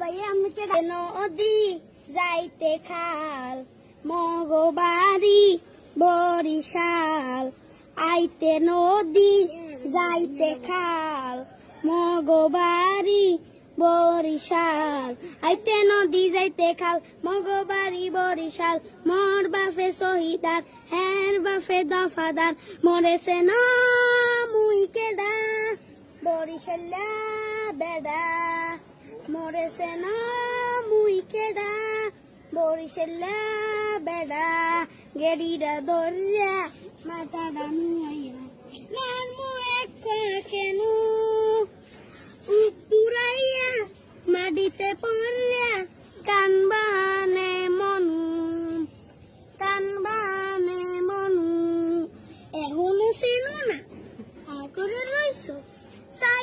ভাই আমি নদী যাইতে খাল মগবাড়ি বরিশাল আইতে নদী যাইতে খাল মগবাড়ি বরিশাল আইতে নদী যাইতে খাল মগবাড়ি বরিশাল মোর বাপে শহীদার হের বাপে দফাদার মরেছে না মুই কেডা বরিশাল্লা বেডা মরেছে না মুই কেডা বরিশাল্লা বেডা গেড়িরা দরিয়া মাথা ডানুয়া নান মু এক কেন